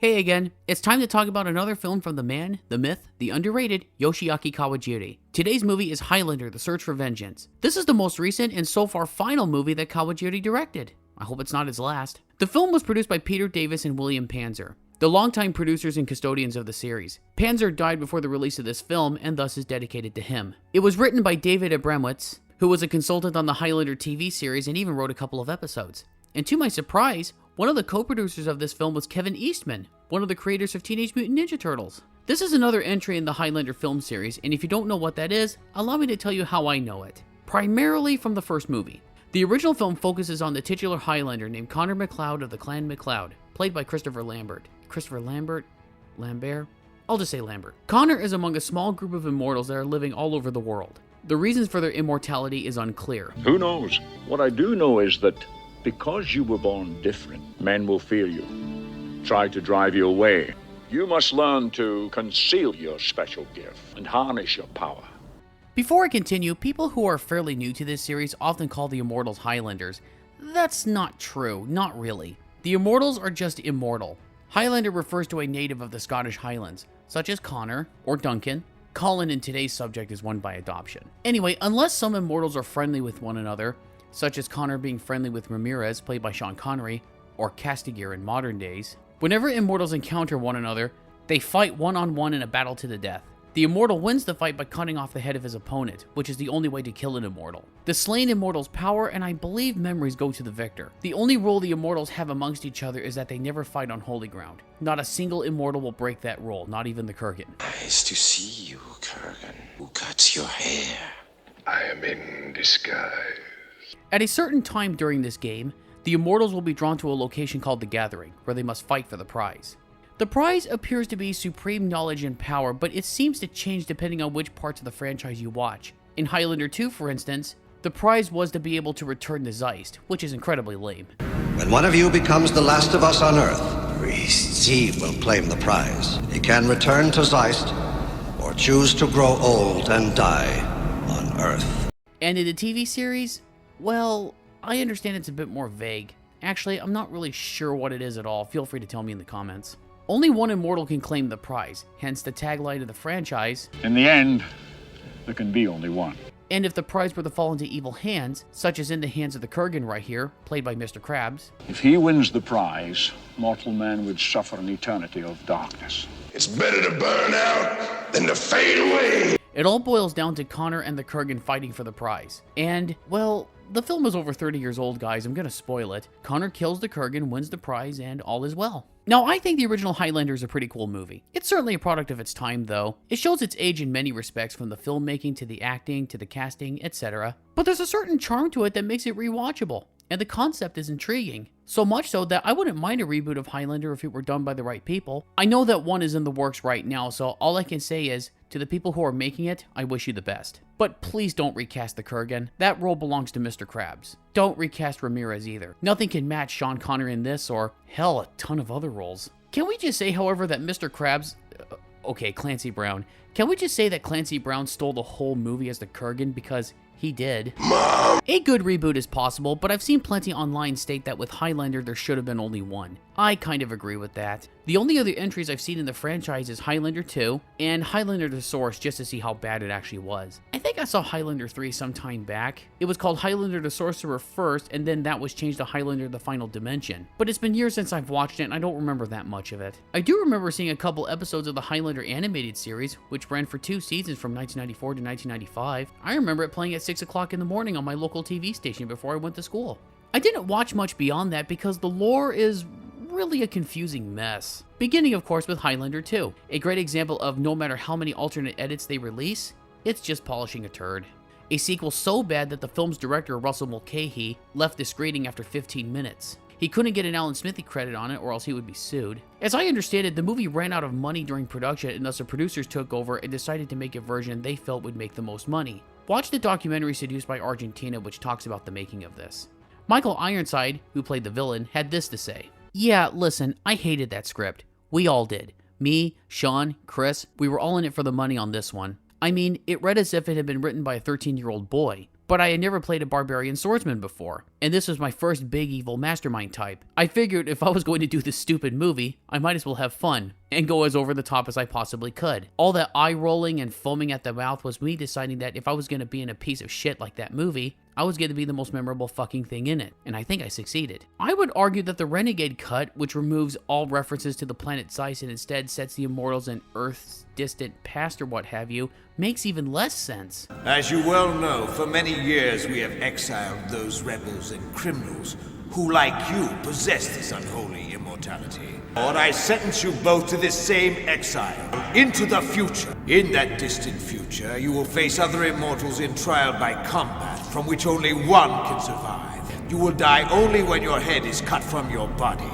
Hey again, it's time to talk about another film from the man, the myth, the underrated Yoshiaki Kawajiri. Today's movie is Highlander, The Search for Vengeance. This is the most recent and so far final movie that Kawajiri directed. I hope it's not his last. The film was produced by Peter Davis and William Panzer, the longtime producers and custodians of the series. Panzer died before the release of this film and thus is dedicated to him. It was written by David Abramowitz, who was a consultant on the Highlander TV series and even wrote a couple of episodes. And to my surprise, one of the co-producers of this film was Kevin Eastman, one of the creators of Teenage Mutant Ninja Turtles. This is another entry in the Highlander film series, and if you don't know what that is, allow me to tell you how I know it. Primarily from the first movie. The original film focuses on the titular Highlander named Connor MacLeod of the Clan MacLeod, played by Christopher Lambert. Lambert? I'll just say Lambert. Connor is among a small group of immortals that are living all over the world. The reasons for their immortality is unclear. Who knows? What I do know is that because you were born different, men will fear you, try to drive you away. You must learn to conceal your special gift and harness your power. Before I continue, people who are fairly new to this series often call the Immortals Highlanders. That's not true, not really. The Immortals are just immortal. Highlander refers to a native of the Scottish Highlands, such as Connor or Duncan. Colin in today's subject is one by adoption. Anyway, unless some immortals are friendly with one another, such as Connor being friendly with Ramirez, played by Sean Connery, or Castigar in modern days. Whenever immortals encounter one another, they fight one-on-one in a battle to the death. The immortal wins the fight by cutting off the head of his opponent, which is the only way to kill an immortal. The slain immortal's power and I believe memories go to the victor. The only rule the immortals have amongst each other is that they never fight on holy ground. Not a single immortal will break that rule, not even the Kurgan. Nice to see you, Kurgan. Who cuts your hair? I am in disguise. At a certain time during this game, the immortals will be drawn to a location called the Gathering, where they must fight for the prize. The prize appears to be supreme knowledge and power, but it seems to change depending on which parts of the franchise you watch. In Highlander 2, for instance, the prize was to be able to return to Zeist, which is incredibly lame. When one of you becomes the last of us on Earth, he will claim the prize. He can return to Zeist, or choose to grow old and die on Earth. And in the TV series, well, I understand it's a bit more vague. Actually, I'm not really sure what it is at all. Feel free to tell me in the comments. Only one immortal can claim the prize, hence the tagline of the franchise. In the end, there can be only one. And if the prize were to fall into evil hands, such as in the hands of the Kurgan right here, played by Mr. Krabs. If he wins the prize, mortal man would suffer an eternity of darkness. It's better to burn out than to fade away. It all boils down to Connor and the Kurgan fighting for the prize. And, well, the film is over 30 years old, guys. I'm gonna spoil it. Connor kills the Kurgan, wins the prize, and all is well. Now, I think the original Highlander is a pretty cool movie. It's certainly a product of its time, though. It shows its age in many respects, from the filmmaking to the acting to the casting, etc. But there's a certain charm to it that makes it rewatchable. And the concept is intriguing. So much so that I wouldn't mind a reboot of Highlander if it were done by the right people. I know that one is in the works right now, so all I can say is, to the people who are making it, I wish you the best. But please don't recast the Kurgan. That role belongs to Mr. Krabs. Don't recast Ramirez either. Nothing can match Sean Connery in this, or hell, a ton of other roles. Can we just say, however, that Mr. Krabs... okay, Clancy Brown. Can we just say that Clancy Brown stole the whole movie as the Kurgan because he did? Mom! A good reboot is possible, but I've seen plenty online state that with Highlander there should have been only one. I kind of agree with that. The only other entries I've seen in the franchise is Highlander 2 and Highlander The Source, just to see how bad it actually was. I think I saw Highlander 3 some time back. It was called Highlander the Sorcerer first, and then that was changed to Highlander the Final Dimension. But it's been years since I've watched it and I don't remember that much of it. I do remember seeing a couple episodes of the Highlander animated series, which ran for 2 seasons from 1994 to 1995. I remember it playing at 6 o'clock in the morning on my local TV station before I went to school. I didn't watch much beyond that because the lore is really a confusing mess. Beginning, of course, with Highlander 2, a great example of no matter how many alternate edits they release, it's just polishing a turd. A sequel so bad that the film's director, Russell Mulcahy, left the screening after 15 minutes. He couldn't get an Alan Smithy credit on it or else he would be sued. As I understand it, the movie ran out of money during production and thus the producers took over and decided to make a version they felt would make the most money. Watch the documentary Seduced by Argentina, which talks about the making of this. Michael Ironside, who played the villain, had this to say. Yeah, listen, I hated that script. We all did. Me, Sean, Chris, we were all in it for the money on this one. I mean, it read as if it had been written by a 13-year-old boy. but I had never played a barbarian swordsman before, and this was my first big evil mastermind type. I figured if I was going to do this stupid movie, I might as well have fun, and go as over the top as I possibly could. All that eye rolling and foaming at the mouth was me deciding that if I was going to be in a piece of shit like that movie, I was going to be the most memorable fucking thing in it, and I think I succeeded. I would argue that the Renegade cut, which removes all references to the planet Zeiss and instead sets the Immortals in Earth's distant past or what have you, makes even less sense. As you well know, for many years we have exiled those rebels and criminals who, like you, possess this unholy immortality. Lord, I sentence you both to this same exile, into the future. In that distant future, you will face other immortals in trial by combat, from which only one can survive. You will die only when your head is cut from your body.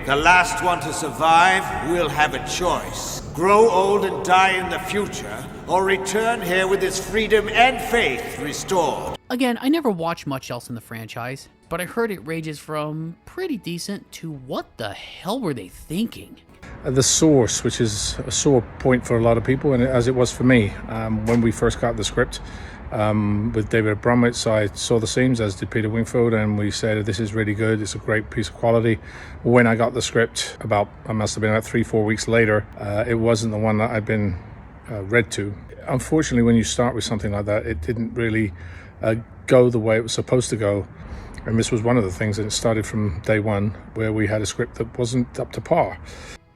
The last one to survive will have a choice. Grow old and die in the future, or return here with his freedom and faith restored. Again, I never watched much else in the franchise, but I heard it ranges from pretty decent to what the hell were they thinking? The Source, which is a sore point for a lot of people, and as it was for me, when we first got the script with David Bromwich, I saw the scenes, as did Peter Wingfield, and we said, this is really good, it's a great piece of quality. When I got the script, I must have been about 3-4 weeks later, it wasn't the one that I'd been read to. Unfortunately, when you start with something like that, it didn't really go the way it was supposed to go. And this was one of the things that it started from day one, where we had a script that wasn't up to par.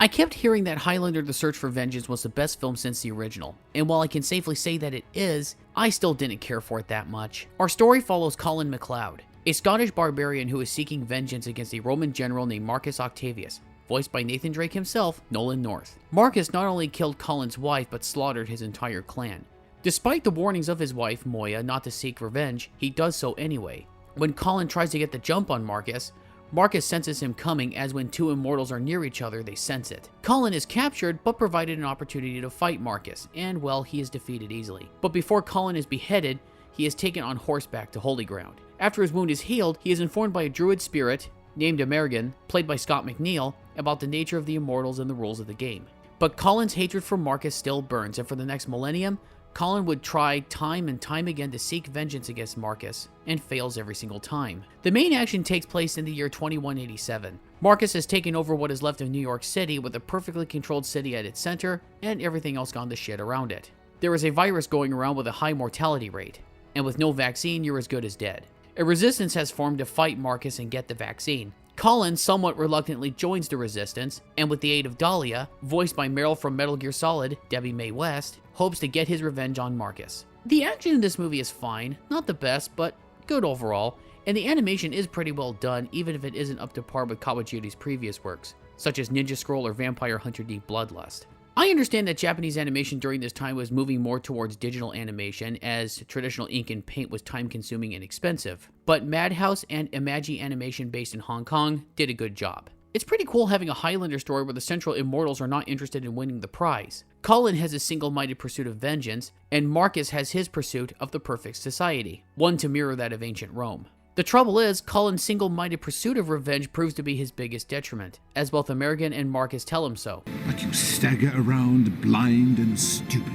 I kept hearing that Highlander: The Search for Vengeance was the best film since the original, and while I can safely say that it is, I still didn't care for it that much. Our story follows Colin MacLeod, a Scottish barbarian who is seeking vengeance against a Roman general named Marcus Octavius, voiced by Nathan Drake himself, Nolan North. Marcus not only killed Colin's wife, but slaughtered his entire clan. Despite the warnings of his wife, Moya, not to seek revenge, he does so anyway. When Colin tries to get the jump on Marcus, Marcus senses him coming, as when two immortals are near each other, they sense it. Colin is captured, but provided an opportunity to fight Marcus, and well, he is defeated easily. But before Colin is beheaded, he is taken on horseback to Holy Ground. After his wound is healed, he is informed by a druid spirit, named Amerigan, played by Scott McNeil, about the nature of the immortals and the rules of the game. But Colin's hatred for Marcus still burns, and for the next millennium, Colin would try time and time again to seek vengeance against Marcus, and fails every single time. The main action takes place in the year 2187. Marcus has taken over what is left of New York City, with a perfectly controlled city at its center, and everything else gone to shit around it. There is a virus going around with a high mortality rate, and with no vaccine, you're as good as dead. A resistance has formed to fight Marcus and get the vaccine. Colin somewhat reluctantly joins the resistance, and with the aid of Dahlia, voiced by Meryl from Metal Gear Solid, Debbie Mae West, hopes to get his revenge on Marcus. The action in this movie is fine, not the best, but good overall, and the animation is pretty well done, even if it isn't up to par with Kawajiri's previous works, such as Ninja Scroll or Vampire Hunter D Bloodlust. I understand that Japanese animation during this time was moving more towards digital animation, as traditional ink and paint was time-consuming and expensive, but Madhouse and Imagi Animation based in Hong Kong did a good job. It's pretty cool having a Highlander story where the central immortals are not interested in winning the prize. Colin has a single-minded pursuit of vengeance, and Marcus has his pursuit of the perfect society, one to mirror that of ancient Rome. The trouble is, Colin's single-minded pursuit of revenge proves to be his biggest detriment, as both Amerigan and Marcus tell him so. But you stagger around blind and stupid,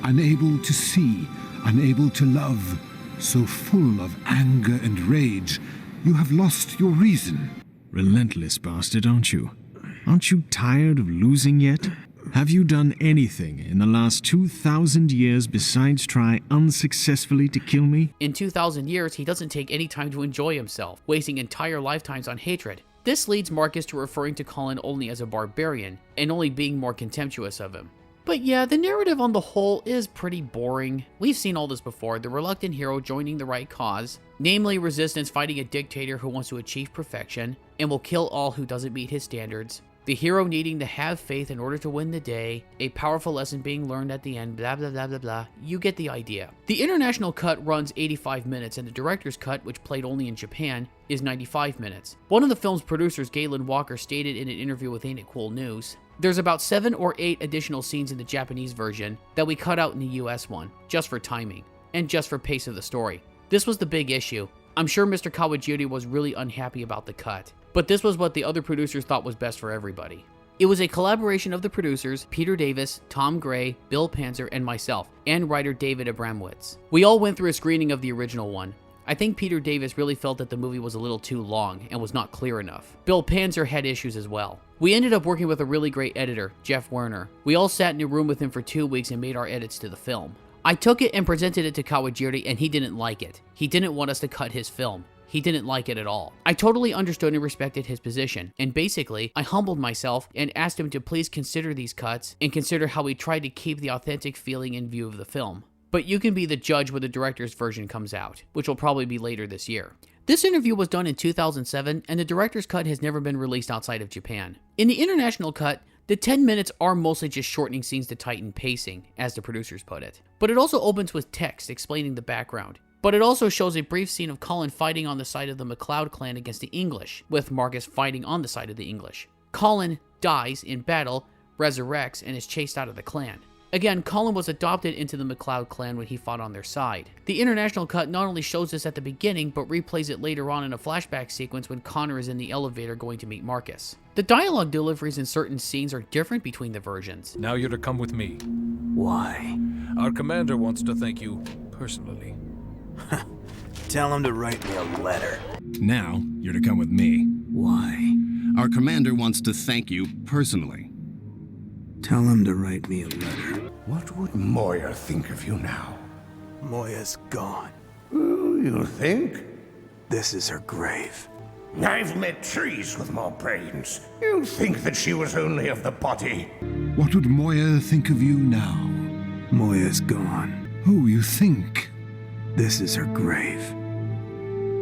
unable to see, unable to love, so full of anger and rage, you have lost your reason. Relentless bastard, aren't you? Aren't you tired of losing yet? Have you done anything in the last 2,000 years besides try unsuccessfully to kill me? In 2,000 years, he doesn't take any time to enjoy himself, wasting entire lifetimes on hatred. This leads Marcus to referring to Colin only as a barbarian, and only being more contemptuous of him. But yeah, the narrative on the whole is pretty boring. We've seen all this before, the reluctant hero joining the right cause, namely resistance fighting a dictator who wants to achieve perfection, and will kill all who doesn't meet his standards. The hero needing to have faith in order to win the day, a powerful lesson being learned at the end, blah blah blah blah blah. You get the idea. The international cut runs 85 minutes, and the director's cut, which played only in Japan, is 95 minutes. One of the film's producers, Galen Walker, stated in an interview with Ain't It Cool News, "There's about 7 or 8 additional scenes in the Japanese version that we cut out in the US one, just for timing, and just for pace of the story. This was the big issue. I'm sure Mr. Kawajiri was really unhappy about the cut, but this was what the other producers thought was best for everybody. It was a collaboration of the producers, Peter Davis, Tom Gray, Bill Panzer, and myself, and writer David Abramowitz. We all went through a screening of the original one. I think Peter Davis really felt that the movie was a little too long and was not clear enough. Bill Panzer had issues as well. We ended up working with a really great editor, Jeff Werner. We all sat in a room with him for 2 weeks and made our edits to the film. I took it and presented it to Kawajiri, and he didn't like it. He didn't want us to cut his film. He didn't like it at all. I totally understood and respected his position, and basically, I humbled myself and asked him to please consider these cuts and consider how we tried to keep the authentic feeling in view of the film. But you can be the judge when the director's version comes out, which will probably be later this year. This interview was done in 2007, and the director's cut has never been released outside of Japan. In the international cut, the 10 minutes are mostly just shortening scenes to tighten pacing, as the producers put it. But it also opens with text explaining the background. But it also shows a brief scene of Colin fighting on the side of the MacLeod clan against the English, with Marcus fighting on the side of the English. Colin dies in battle, resurrects, and is chased out of the clan. Again, Colin was adopted into the MacLeod clan when he fought on their side. The international cut not only shows this at the beginning, but replays it later on in a flashback sequence when Connor is in the elevator going to meet Marcus. The dialogue deliveries in certain scenes are different between the versions. Now you're to come with me. Why? Our commander wants to thank you personally. Tell him to write me a letter. Now you're to come with me. Why? Our commander wants to thank you personally. Tell him to write me a letter. What would Moya think of you now? Moya's gone. You think? This is her grave. I've met trees with more brains. You'd think that she was only of the body. What would Moya think of you now? Moya's gone. Who you think? This is her grave.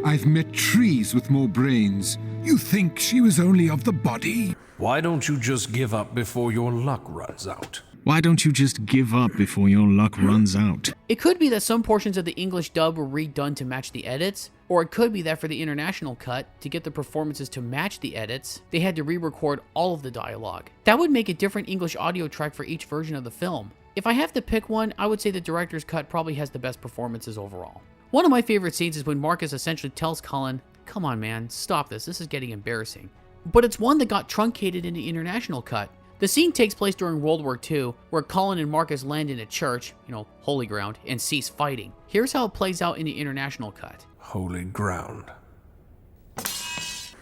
I've met trees with more brains. You think she was only of the body? Why don't you just give up before your luck runs out? Why don't you just give up before your luck runs out? It could be that some portions of the English dub were redone to match the edits, or it could be that for the international cut, to get the performances to match the edits, they had to re-record all of the dialogue. That would make a different English audio track for each version of the film. If I have to pick one, I would say the director's cut probably has the best performances overall. One of my favorite scenes is when Marcus essentially tells Colin, "Come on man, stop this is getting embarrassing." But it's one that got truncated in the international cut. The scene takes place during World War II, where Colin and Marcus land in a church, holy ground, and cease fighting. Here's how it plays out in the international cut. Holy ground.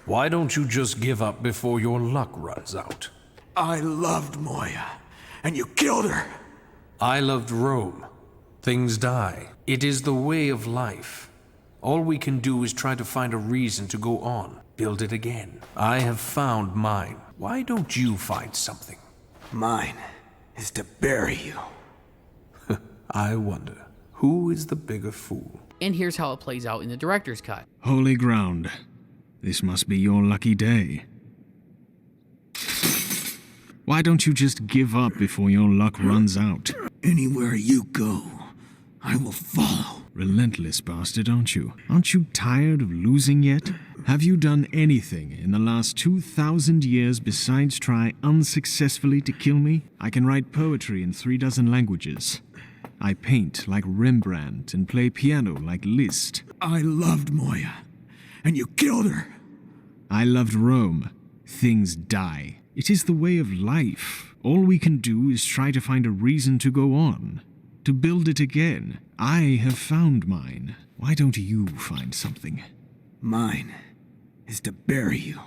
Why don't you just give up before your luck runs out? I loved Moya, and you killed her. I loved Rome. Things die. It is the way of life. All we can do is try to find a reason to go on. Build it again. I have found mine. Why don't you find something? Mine is to bury you. I wonder, who is the bigger fool? And here's how it plays out in the director's cut. Holy ground. This must be your lucky day. Why don't you just give up before your luck runs out? Anywhere you go, I will follow. Relentless bastard, aren't you? Aren't you tired of losing yet? Have you done anything in the last 2,000 years besides try unsuccessfully to kill me? I can write poetry in 36 languages. I paint like Rembrandt and play piano like Liszt. I loved Moya, and you killed her. I loved Rome. Things die. It is the way of life. All we can do is try to find a reason to go on. To build it again. I have found mine. Why don't you find something? Mine is to bury you.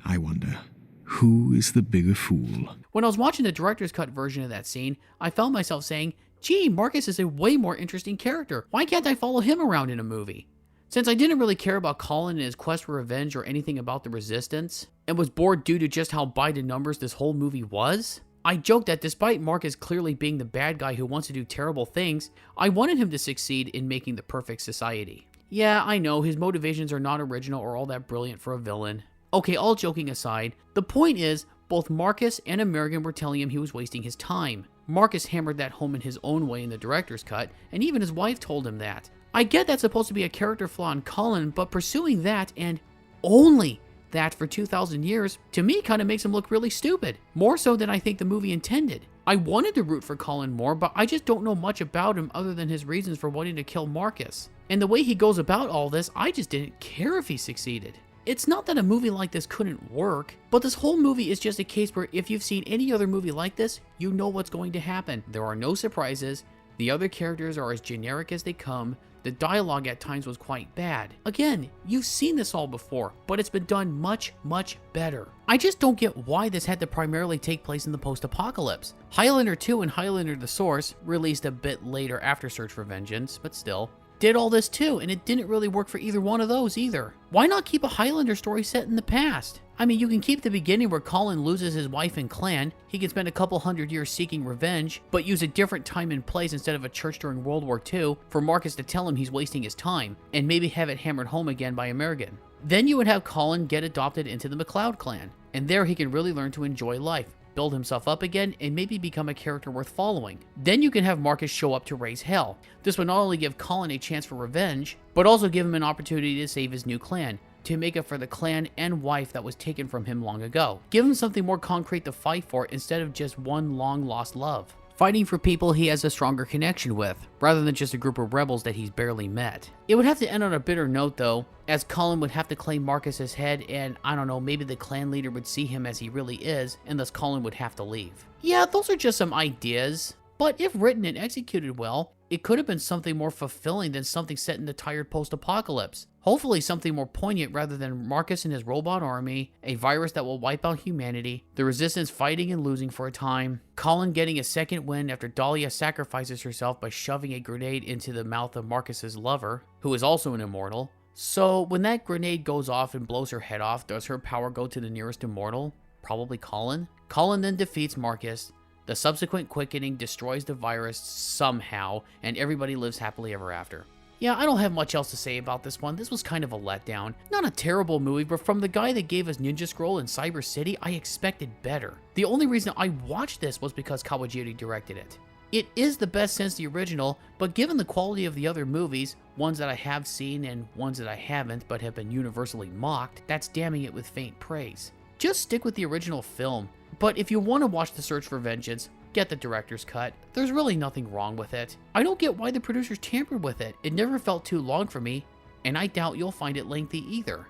I wonder, who is the bigger fool? When I was watching the director's cut version of that scene, I found myself saying, gee, Marcus is a way more interesting character. Why can't I follow him around in a movie? Since I didn't really care about Colin and his quest for revenge or anything about the Resistance, and was bored due to just how by the numbers this whole movie was, I joked that despite Marcus clearly being the bad guy who wants to do terrible things, I wanted him to succeed in making the perfect society. Yeah, I know, his motivations are not original or all that brilliant for a villain. Okay, all joking aside, the point is, both Marcus and American were telling him he was wasting his time. Marcus hammered that home in his own way in the director's cut, and even his wife told him that. I get that's supposed to be a character flaw in Colin, but pursuing that, and only that for 2,000 years, to me kind of makes him look really stupid. More so than I think the movie intended. I wanted to root for Colin more, but I just don't know much about him other than his reasons for wanting to kill Marcus. And the way he goes about all this, I just didn't care if he succeeded. It's not that a movie like this couldn't work, but this whole movie is just a case where if you've seen any other movie like this, you know what's going to happen. There are no surprises, the other characters are as generic as they come, the dialogue at times was quite bad. Again, you've seen this all before, but it's been done much, much better. I just don't get why this had to primarily take place in the post-apocalypse. Highlander 2 and Highlander the Source, released a bit later after Search for Vengeance, but still, did all this too, and it didn't really work for either one of those either. Why not keep a Highlander story set in the past? I mean, you can keep the beginning where Colin loses his wife and clan, he can spend a couple hundred years seeking revenge, but use a different time and place instead of a church during World War II for Marcus to tell him he's wasting his time, and maybe have it hammered home again by Amerigan. Then you would have Colin get adopted into the MacLeod clan, and there he can really learn to enjoy life, build himself up again, and maybe become a character worth following. Then you can have Marcus show up to raise hell. This would not only give Colin a chance for revenge, but also give him an opportunity to save his new clan, to make up for the clan and wife that was taken from him long ago. Give him something more concrete to fight for instead of just one long lost love. Fighting for people he has a stronger connection with, rather than just a group of rebels that he's barely met. It would have to end on a bitter note though, as Colin would have to claim Marcus's head and, I don't know, maybe the clan leader would see him as he really is, and thus Colin would have to leave. Yeah, those are just some ideas, but if written and executed well, it could have been something more fulfilling than something set in the tired post-apocalypse. Hopefully something more poignant rather than Marcus and his robot army, a virus that will wipe out humanity, the Resistance fighting and losing for a time, Colin getting a second win after Dahlia sacrifices herself by shoving a grenade into the mouth of Marcus's lover, who is also an immortal. So when that grenade goes off and blows her head off, does her power go to the nearest immortal? Probably Colin. Colin then defeats Marcus. The subsequent quickening destroys the virus somehow, and everybody lives happily ever after. Yeah, I don't have much else to say about this one. This was kind of a letdown. Not a terrible movie, but from the guy that gave us Ninja Scroll and Cyber City, I expected better. The only reason I watched this was because Kawajiri directed it. It is the best since the original, but given the quality of the other movies, ones that I have seen and ones that I haven't but have been universally mocked, that's damning it with faint praise. Just stick with the original film. But if you want to watch The Search for Vengeance, get the director's cut. There's really nothing wrong with it. I don't get why the producers tampered with it. It never felt too long for me, and I doubt you'll find it lengthy either.